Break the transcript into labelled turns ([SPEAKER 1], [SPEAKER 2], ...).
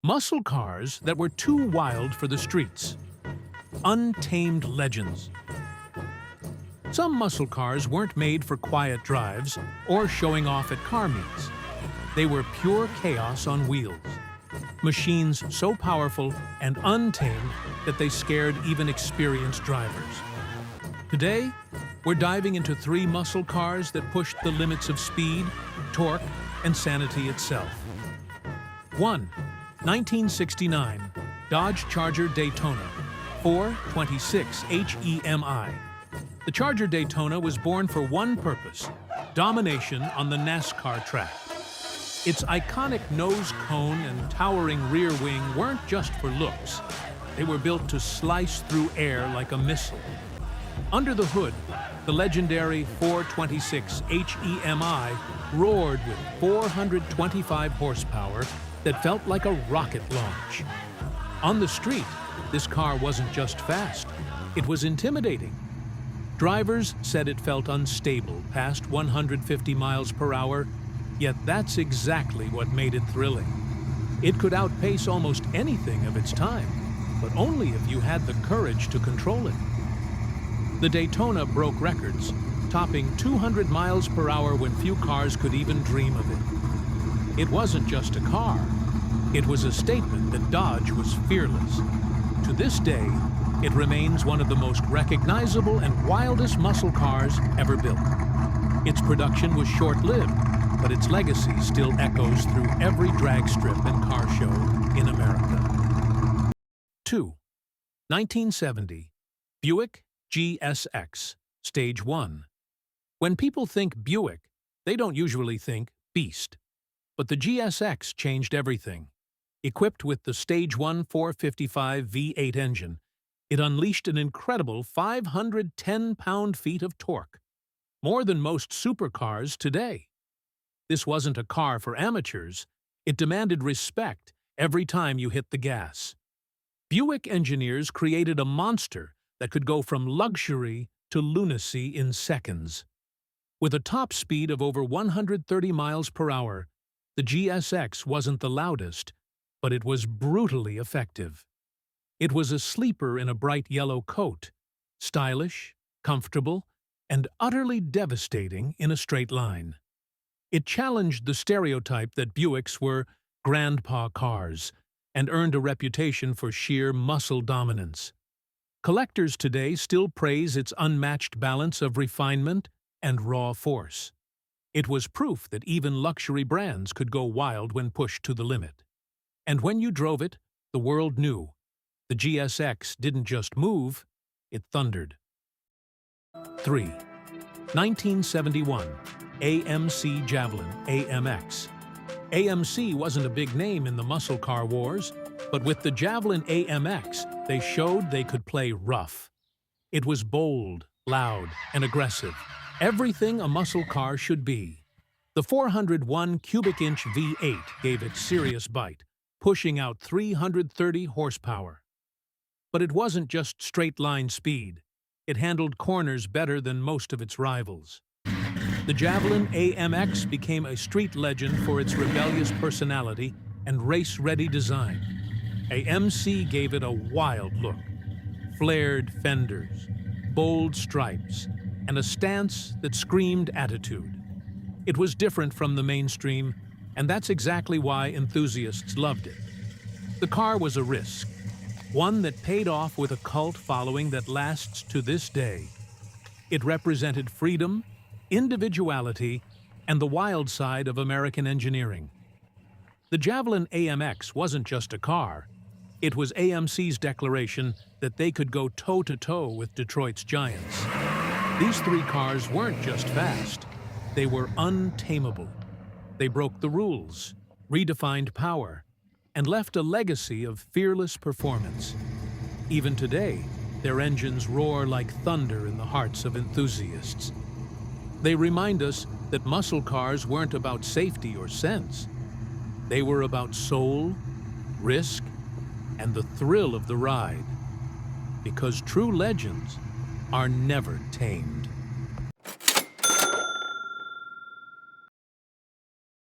[SPEAKER 1] Muscle cars that were too wild for the streets. Untamed legends. Some muscle cars weren't made for quiet drives or showing off at car meets. They were pure chaos on wheels. Machines so powerful and untamed that they scared even experienced drivers. Today, we're diving into 3 muscle cars that pushed the limits of speed, torque, and sanity itself. 1. 1969 Dodge Charger Daytona 426 HEMI. The Charger Daytona was born for one purpose: domination on the NASCAR track. Its iconic nose cone and towering rear wing weren't just for looks. They were built to slice through air like a missile. Under the hood, the legendary 426 HEMI roared with 425 horsepower that felt like a rocket launch. On the street, this car wasn't just fast, it was intimidating. Drivers said it felt unstable past 150 miles per hour, yet that's exactly what made it thrilling. It could outpace almost anything of its time, but only if you had the courage to control it. The Daytona broke records, topping 200 miles per hour when few cars could even dream of it. It wasn't just a car. It was a statement that Dodge was fearless. To this day, it remains one of the most recognizable and wildest muscle cars ever built. Its production was short-lived, but its legacy still echoes through every drag strip and car show in America. 2. 1970 Buick GSX, Stage 1. When people think Buick, they don't usually think beast. But the GSX changed everything. Equipped with the Stage 1 455 V8 engine, it unleashed an incredible 510 pound-feet of torque, more than most supercars today. This wasn't a car for amateurs. It demanded respect every time you hit the gas. Buick engineers created a monster that could go from luxury to lunacy in seconds. With a top speed of over 130 miles per hour, the GSX wasn't the loudest, but it was brutally effective. It was a sleeper in a bright yellow coat, stylish, comfortable, and utterly devastating in a straight line. It challenged the stereotype that Buicks were grandpa cars and earned a reputation for sheer muscle dominance. Collectors today still praise its unmatched balance of refinement and raw force. It was proof that even luxury brands could go wild when pushed to the limit. And when you drove it, the world knew. The GSX didn't just move, it thundered. 3. 1971 AMC Javelin AMX. AMC wasn't a big name in the muscle car wars, but with the Javelin AMX, they showed they could play rough. It was bold, loud, and aggressive. Everything a muscle car should be. The 401 cubic inch V8 gave it serious bite, pushing out 330 horsepower. But it wasn't just straight-line speed. It handled corners better than most of its rivals. The Javelin AMX became a street legend for its rebellious personality and race-ready design. AMC gave it a wild look. Flared fenders, bold stripes, and a stance that screamed attitude. It was different from the mainstream, and that's exactly why enthusiasts loved it. The car was a risk, one that paid off with a cult following that lasts to this day. It represented freedom, individuality, and the wild side of American engineering. The Javelin AMX wasn't just a car. It was AMC's declaration that they could go toe-to-toe with Detroit's giants. These 3 cars weren't just fast. They were untamable. They broke the rules, redefined power, and left a legacy of fearless performance. Even today, their engines roar like thunder in the hearts of enthusiasts. They remind us that muscle cars weren't about safety or sense. They were about soul, risk, and the thrill of the ride. Because true legends are never tamed.